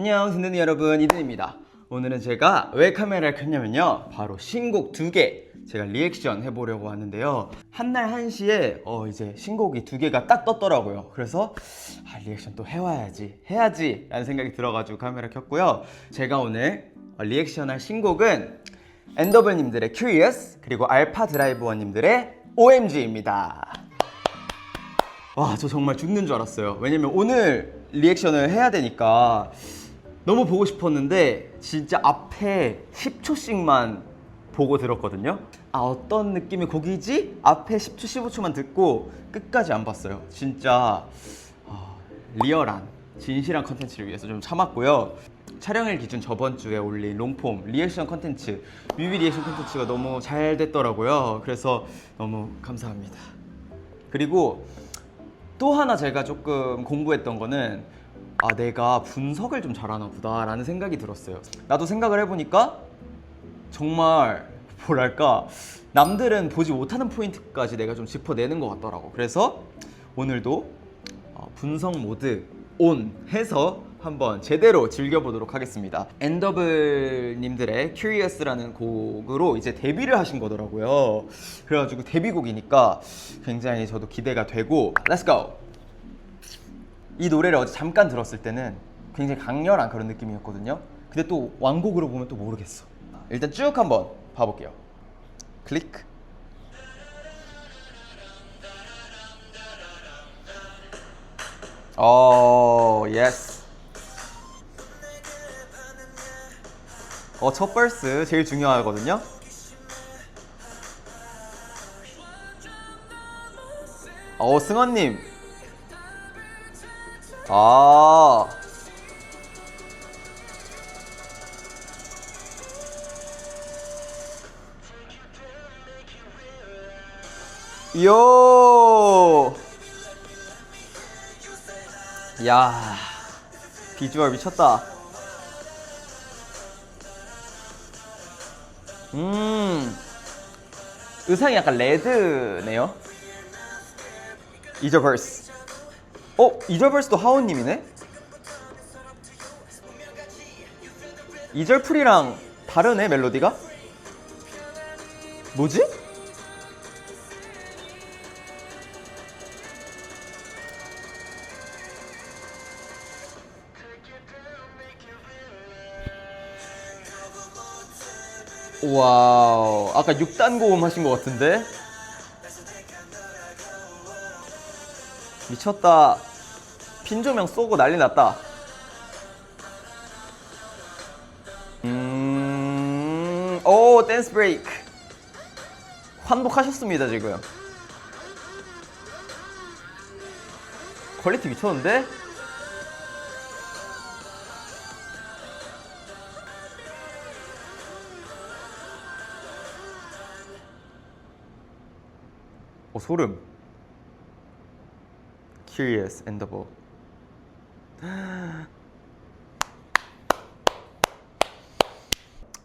안녕 든든이 여러분, 이든입니다. 오늘은 제가 왜 카메라를 켰냐면요, 바로 신곡 2개 제가 리액션 해보려고 하는데요. 한날 1시에 이제 신곡이 2개가 딱 떴더라고요. 그래서 리액션 또 해야지 라는 생각이 들어가지고 카메라 켰고요. 제가 오늘 리액션 할 신곡은 엔더블님들의 Curious, 그리고 알파 드라이브원님들의 OMG입니다. 와, 저 정말 죽는 줄 알았어요. 왜냐면 오늘 리액션을 해야 되니까 너무 보고 싶었는데 진짜 앞에 10초씩만 보고 들었거든요. 어떤 느낌의 곡이지? 앞에 10초, 15초만 듣고 끝까지 안 봤어요. 진짜 리얼한, 진실한 컨텐츠를 위해서 좀 참았고요. 촬영일 기준 저번 주에 올린 롱폼 리액션 컨텐츠, 뮤비 리액션 컨텐츠가 너무 잘 됐더라고요. 그래서 너무 감사합니다. 그리고 또 하나 제가 조금 공부했던 거는 내가 분석을 좀 잘하나 보다 라는 생각이 들었어요. 나도 생각을 해보니까 정말 뭐랄까, 남들은 보지 못하는 포인트까지 내가 좀 짚어내는 것 같더라고. 그래서 오늘도 분석 모드 온 해서 한번 제대로 즐겨보도록 하겠습니다. 엔더블님들의 Curious라는 곡으로 이제 데뷔를 하신 거더라고요. 그래가지고 데뷔곡이니까 굉장히 저도 기대가 되고, Let's go! 이 노래를 어제 잠깐 들었을 때는 굉장히 강렬한 그런 느낌이었거든요. 근데 또 완곡으로 보면 또 모르겠어. 일단 쭉 한번 봐볼게요. 클릭. 예스. 첫 벌스 제일 중요하거든요. 승원님. 요. 야, 비주얼 미쳤다. 의상이 약간 레드네요. 이저버스. 이저버스도 하온님이네? 이절풀이랑 다르네, 멜로디가? 뭐지? 와우, 아까 6단 고음 하신 것 같은데? 미쳤다. 핀 조명 쏘고 난리 났다. 댄스 브레이크. 환복하셨습니다, 지금. 퀄리티 미쳤는데? 소름. Curious, Endable.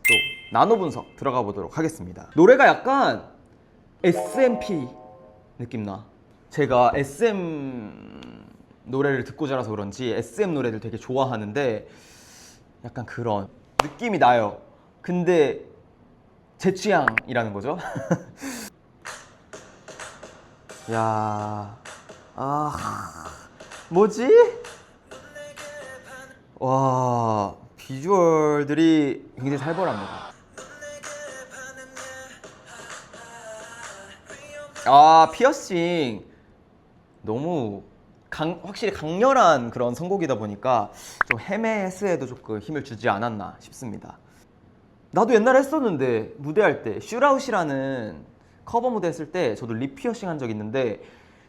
또 나노 분석 들어가 보도록 하겠습니다. 노래가 약간 SMP 느낌 나. 제가 SM 노래를 듣고 자라서 그런지 SM 노래를 되게 좋아하는데 약간 그런 느낌이 나요. 근데 제 취향이라는 거죠. 야, 뭐지? 와, 비주얼들이 굉장히 살벌합니다. 피어싱 너무 확실히 강렬한 그런 선곡이다 보니까 좀 헤메스에도 조금 힘을 주지 않았나 싶습니다. 나도 옛날에 했었는데, 무대할 때 슈라웃이라는 커버 무대 했을 때 저도 립 피어싱 한 적 있는데,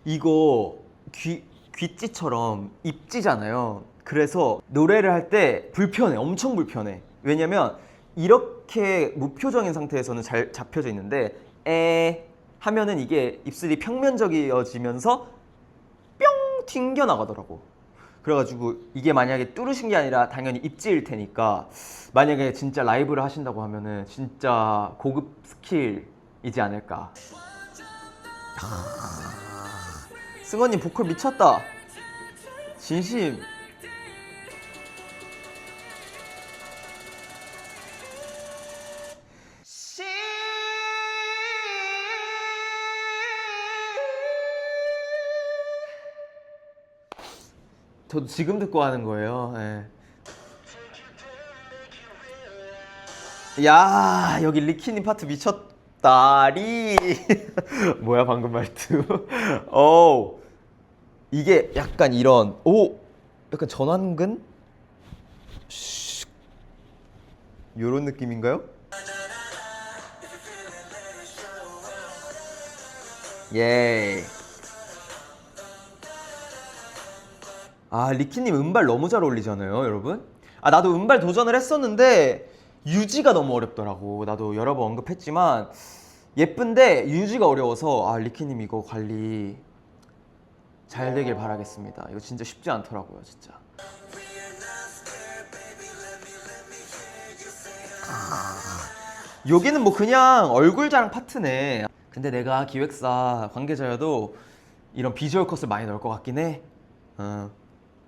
이거 귀찌처럼 입지잖아요. 그래서 노래를 할 때 불편해, 엄청 불편해. 왜냐면 이렇게 무표정인 상태에서는 잘 잡혀져 있는데 하면은 이게 입술이 평면적이어지면서 뿅 튕겨나가더라고. 그래가지고 이게 만약에 뚫으신 게 아니라 당연히 입지일 테니까, 만약에 진짜 라이브를 하신다고 하면은 진짜 고급 스킬이지 않을까. 승원님 보컬 미쳤다. 진심. 저도 지금 듣고 하는 거예요. 예. 야, 여기 리키님 파트 미쳤다. 리. 뭐야 방금 말투? 오, 이게 약간 이런 약간 전완근? 요런 느낌인가요? 예. 아, 리키님 음발 너무 잘 어울리잖아요, 여러분. 아, 나도 음발 도전을 했었는데 유지가 너무 어렵더라고. 나도 여러 번 언급했지만 예쁜데 유지가 어려워서 아, 리키님 이거 관리 잘 되길 바라겠습니다. 이거 진짜 쉽지 않더라고요, 진짜. 여기는 뭐 그냥 얼굴 자랑 파트네. 근데 내가 기획사 관계자여도 이런 비주얼 컷을 많이 넣을 것 같긴 해.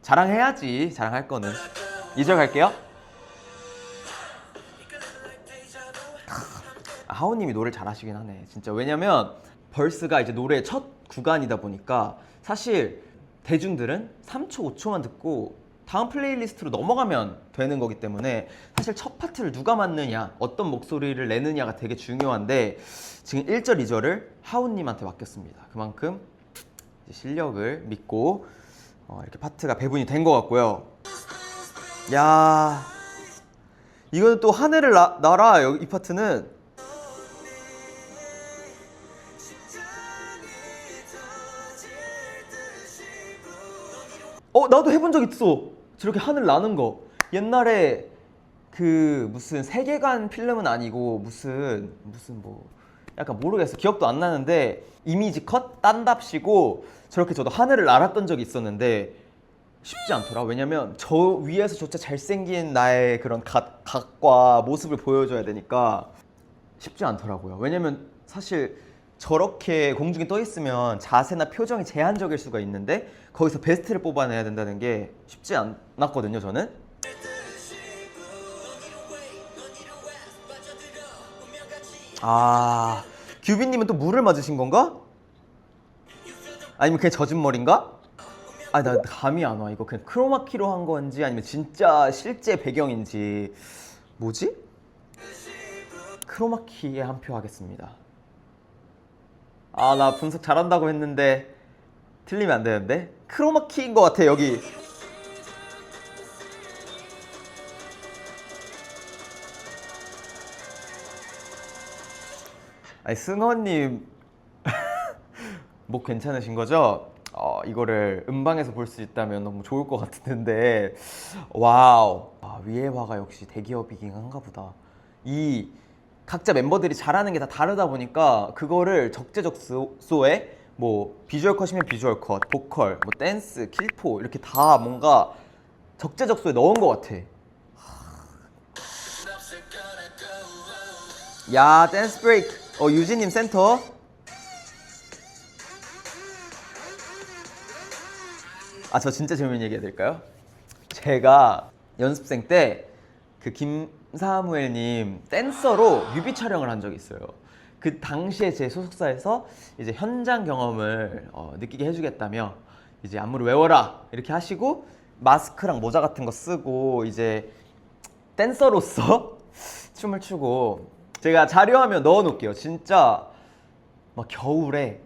자랑해야지. 자랑할 거는. 2절 갈게요. 하오님이 노래를 잘하시긴 하네, 진짜. 왜냐면 벌스가 이제 노래의 첫 구간이다 보니까 사실 대중들은 3초, 5초만 듣고 다음 플레이리스트로 넘어가면 되는 거기 때문에 사실 첫 파트를 누가 맡느냐, 어떤 목소리를 내느냐가 되게 중요한데 지금 1절, 2절을 하오님한테 맡겼습니다. 그만큼 이제 실력을 믿고 이렇게 파트가 배분이 된 것 같고요. 야, 이거는 또 하늘을 날아. 이 파트는 나도 해본 적 있어. 저렇게 하늘 나는 거. 옛날에 그 무슨 세계관 필름은 아니고 무슨 뭐 약간 모르겠어. 기억도 안 나는데 이미지 컷 딴답시고 저렇게 저도 하늘을 날았던 적이 있었는데 쉽지 않더라. 왜냐면 저 위에서조차 잘생긴 나의 그런 각과 모습을 보여줘야 되니까 쉽지 않더라고요. 왜냐면 사실 저렇게 공중에 떠 있으면 자세나 표정이 제한적일 수가 있는데 거기서 베스트를 뽑아내야 된다는 게 쉽지 않았거든요, 저는. 아, 규빈님은 또 물을 맞으신 건가? 아니면 그냥 젖은 머리인가? 아, 나 감이 안 와. 이거 그냥 크로마키로 한 건지 아니면 진짜 실제 배경인지. 뭐지? 크로마키에 한 표 하겠습니다. 아, 나 분석 잘한다고 했는데 틀리면 안 되는데? 크로마키인 것 같아, 여기. 아니, 승헌님 목 괜찮으신 거죠? 이거를 음방에서 볼 수 있다면 너무 좋을 것 같은데. 와우. 위에화가 역시 대기업이긴 한가 보다. 이 각자 멤버들이 잘하는 게 다 다르다 보니까 그거를 적재적소에 뭐 비주얼 컷이면 비주얼 컷, 보컬, 뭐 댄스, 킬포 이렇게 다 뭔가 적재적소에 넣은 것 같아. 야, 댄스 브레이크. 유진님 센터. 저 진짜 재밌는 얘기 해야 될까요? 제가 연습생 때 그 김사무엘님 댄서로 뮤비 촬영을 한 적이 있어요. 그 당시에 제 소속사에서 이제 현장 경험을 느끼게 해주겠다며 이제 안무를 외워라 이렇게 하시고 마스크랑 모자 같은 거 쓰고 이제 댄서로서 춤을 추고, 제가 자료화면 넣어놓을게요. 진짜 막 겨울에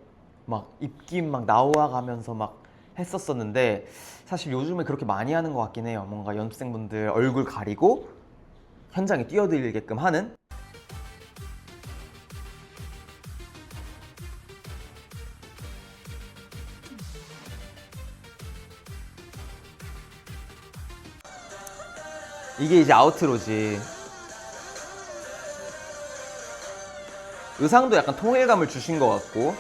막 입김 막 나와가면서 막 했었었는데 사실 요즘에 그렇게 많이 하는 것 같긴 해요. 뭔가 연습생분들 얼굴 가리고 현장에 뛰어들게끔 하는. 이게 이제 아우트로지. 의상도 약간 통일감을 주신 것 같고.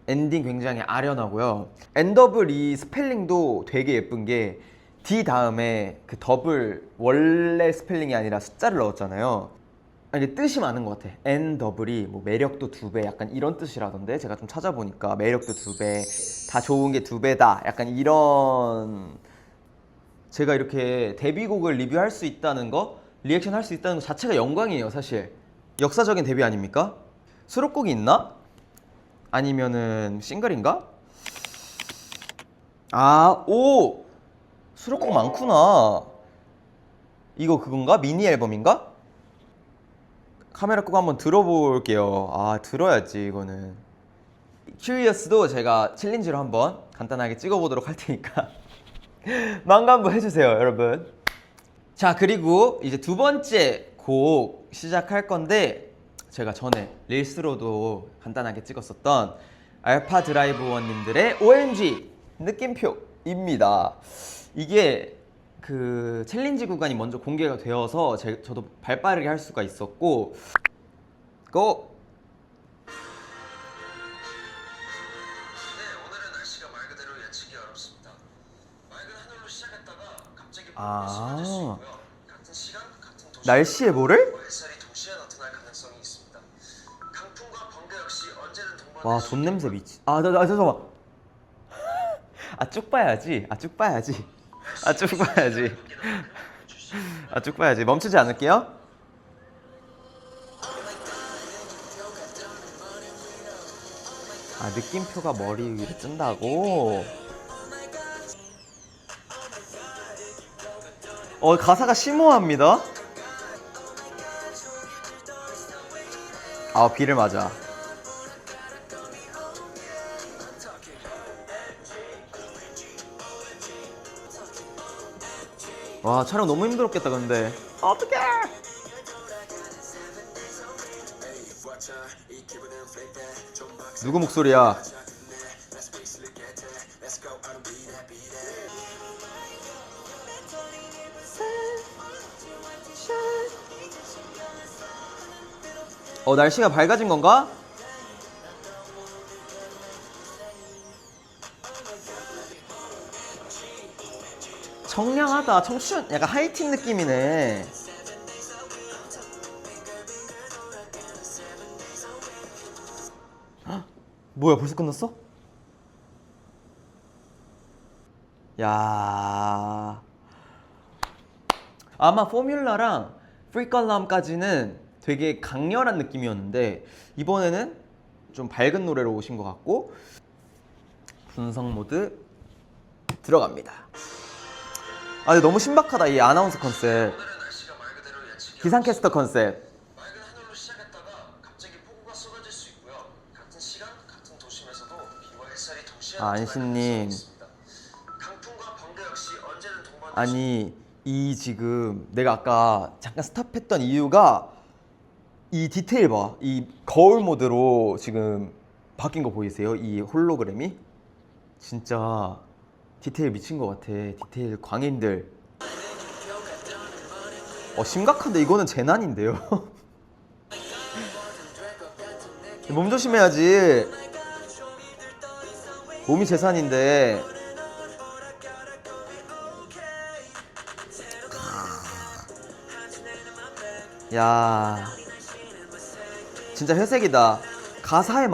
엔딩 굉장히 아련하고요. 엔더블 이 스펠링도 되게 예쁜 게 D 다음에 그 더블 원래 스펠링이 아니라 숫자를 넣었잖아요. 이게 뜻이 많은 것 같아. N더블이 뭐 매력도 2배 약간 이런 뜻이라던데, 제가 좀 찾아보니까 매력도 2배, 다 좋은 게 2배다 약간 이런. 제가 이렇게 데뷔곡을 리뷰할 수 있다는 거, 리액션 할 수 있다는 거 자체가 영광이에요. 사실 역사적인 데뷔 아닙니까? 수록곡이 있나? 아니면은 싱글인가? 아, 오! 수록곡 많구나. 이거 그건가? 미니 앨범인가? 카메라 끄고 한번 들어볼게요. 아, 들어야지 이거는. 큐리어스도 제가 챌린지로 한번 간단하게 찍어보도록 할 테니까 망가 한번 해주세요, 여러분. 자, 그리고 이제 두 번째 곡 시작할 건데, 제가 전에 릴스로도 간단하게 찍었었던 알파 드라이브원님들의 OMG 느낌표입니다. 이게 그 챌린지 구간이 먼저 공개가 되어서 저도 발빠르게 할 수가 있었고, 고! 오늘은 날씨가 말 그대로 예측이 어렵습니다. 맑은 하늘로 시작했다가 갑자기 아. 쏟아질 수 있고요. 같은 시간, 같은 도시 날씨에 뭐를? 햇살이 동시에 나타날 가능성이 있습니다. 강풍과 번개 역시 언제든 동반될 와, 수 돈 있기 냄새 미치. 잠깐만. 아, 쭉 봐야지. 아, 쭉 봐야지. 아, 쭉 봐야지. 아, 쭉 봐야지. 멈추지 않을게요. 아, 느낌표가 머리 위로 뜬다고? 가사가 심오합니다. 아, 비를 맞아. 와, 촬영 너무 힘들었겠다, 근데. 어떡해! 누구 목소리야? 날씨가 밝아진 건가? 청량하다. 청춘 약간 하이틴 느낌이네. 헉, 뭐야, 벌써 끝났어? 야, 아마 포뮬라랑 프리컬럼까지는 되게 강렬한 느낌이었는데, 이번에는 좀 밝은 노래로 오신 것 같고, 분석 모드 들어갑니다. 아, 근데 너무 신박하다, 이 아나운서 컨셉. 오늘은 날씨가 말 그대로 예측이 기상캐스터 컨셉. 맑은 하늘로 시작했다가 갑자기 폭우가 쏟아질 수 있고요. 같은 시간, 같은 도심에서도 비와 햇살이 동시에 나타날 안신님. 가능성이 있습니다. 강풍과 번개 역시 언제든 동반될 수 아니, 이 지금 내가 아까 잠깐 스탑했던 이유가 이 디테일 봐. 이 거울 모드로 지금 바뀐 거 보이세요? 이 홀로그램이? 진짜 디테일 미친 것 같아. 디테일 광인들. 심각한데 이거는 재난인데요? 몸 조심해야지. 몸이 재산인데. 야, 진짜 회색이다. 가사에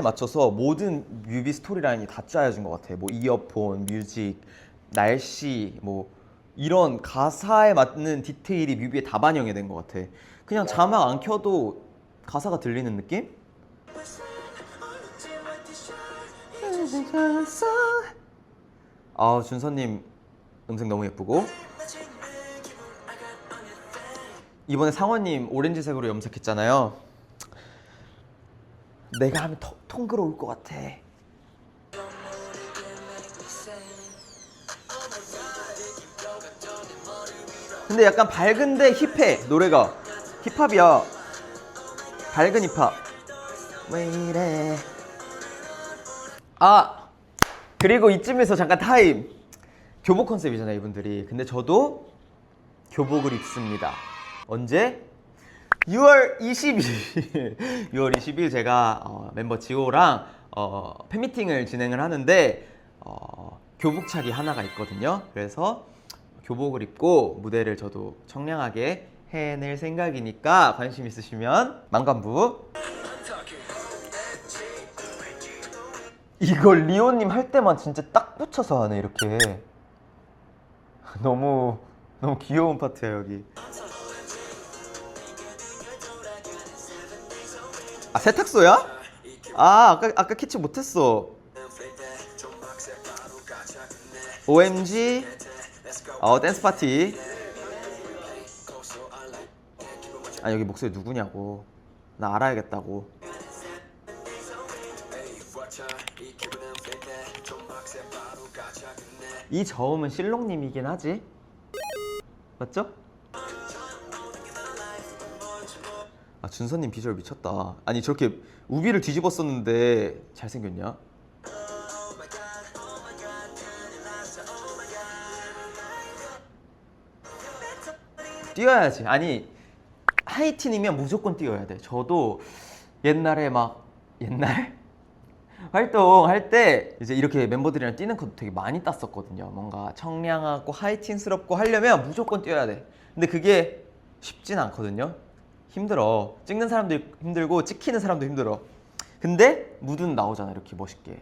맞춰서 모든 뮤비 스토리라인이 다 짜여진 것 같아. 뭐 이어폰, 뮤직, 날씨, 뭐 이런 가사에 맞는 디테일이 뮤비에 다 반영이 된 것 같아. 그냥 자막 안 켜도 가사가 들리는 느낌? 아, 준서님 음색 너무 예쁘고, 이번에 상원님 오렌지색으로 염색했잖아요. 내가 하면 통그러울 것 같아. 근데 약간 밝은데 힙해, 노래가. 힙합이야. 밝은 힙합. 왜 이래. 아, 그리고 이쯤에서 잠깐 타임. 교복 컨셉이잖아요, 이분들이. 근데 저도 교복을 입습니다. 언제? 6월 20일 6월 20일 제가 멤버 지호랑 팬미팅을 진행을 하는데 교복차기 하나가 있거든요. 그래서 교복을 입고 무대를 저도 청량하게 해낼 생각이니까 관심 있으시면 만관부. 이걸 리오님 할 때만 진짜 딱 붙여서 하네, 이렇게. 너무 귀여운 파트야, 여기. 아 세탁소야? 아 아까 캐치 못했어. OMG 댄스 파티. 아 여기 목소리 누구냐고. 나 알아야겠다고. 이 저음은 실롱님이긴 하지. 맞죠? 아 준서님 비주얼 미쳤다. 아니 저렇게 우비를 뒤집었었는데 잘생겼냐? 뛰어야지. 아니 하이틴이면 무조건 뛰어야 돼. 저도 옛날에 막 옛날 활동할 때 이제 이렇게 멤버들이랑 뛰는 것도 되게 많이 땄었거든요. 뭔가 청량하고 하이틴스럽고 하려면 무조건 뛰어야 돼. 근데 그게 쉽진 않거든요. 힘들어. 찍는 사람도 힘들고 찍히는 사람도 힘들어. 근데 무드는 나오잖아 이렇게 멋있게.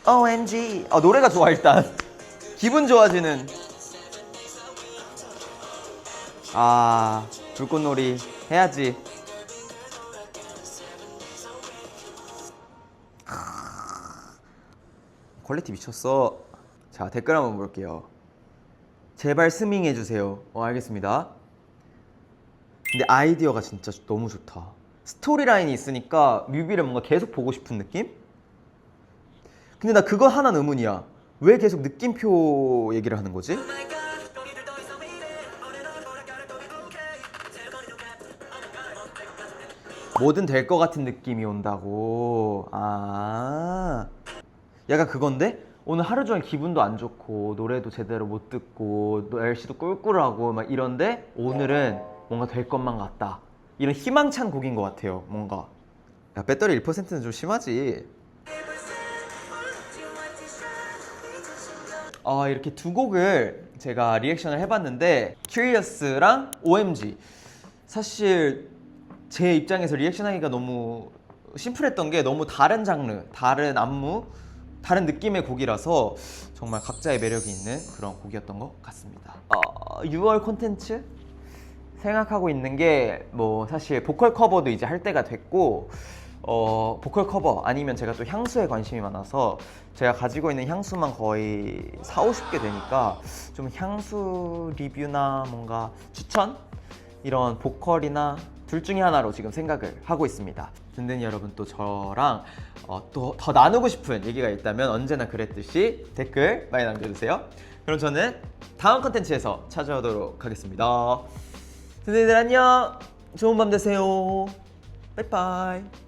OMG. 노래가 좋아 일단. 기분 좋아지는. 불꽃놀이 해야지. 퀄리티 미쳤어. 자 댓글 한번 볼게요. 제발 스밍 해주세요. 알겠습니다. 근데 아이디어가 진짜 너무 좋다. 스토리라인이 있으니까 뮤비를 뭔가 계속 보고 싶은 느낌? 근데 나 그거 하나는 의문이야. 왜 계속 느낌표 얘기를 하는 거지? 뭐든 될 것 같은 느낌이 온다고. 약간 그건데? 오늘 하루 종일 기분도 안 좋고 노래도 제대로 못 듣고 날씨도 꿀꿀하고 막 이런데 오늘은 뭔가 될 것만 같다. 이런 희망찬 곡인 것 같아요. 뭔가 야 배터리 1%는 좀 심하지. 이렇게 두 곡을 제가 리액션을 해봤는데 Curious랑 OMG. 사실 제 입장에서 리액션하기가 너무 심플했던 게 너무 다른 장르, 다른 안무, 다른 느낌의 곡이라서 정말 각자의 매력이 있는 그런 곡이었던 것 같습니다. 6월 콘텐츠 생각하고 있는 게 뭐 사실 보컬 커버도 이제 할 때가 됐고 보컬 커버 아니면 제가 또 향수에 관심이 많아서 제가 가지고 있는 향수만 거의 40-50개 되니까 좀 향수 리뷰나 뭔가 추천? 이런 보컬이나 둘 중에 하나로 지금 생각을 하고 있습니다. 든든히 여러분 또 저랑 또 더 나누고 싶은 얘기가 있다면 언제나 그랬듯이 댓글 많이 남겨주세요. 그럼 저는 다음 컨텐츠에서 찾아오도록 하겠습니다. 든든이들 안녕. 좋은 밤 되세요. 빠이빠이.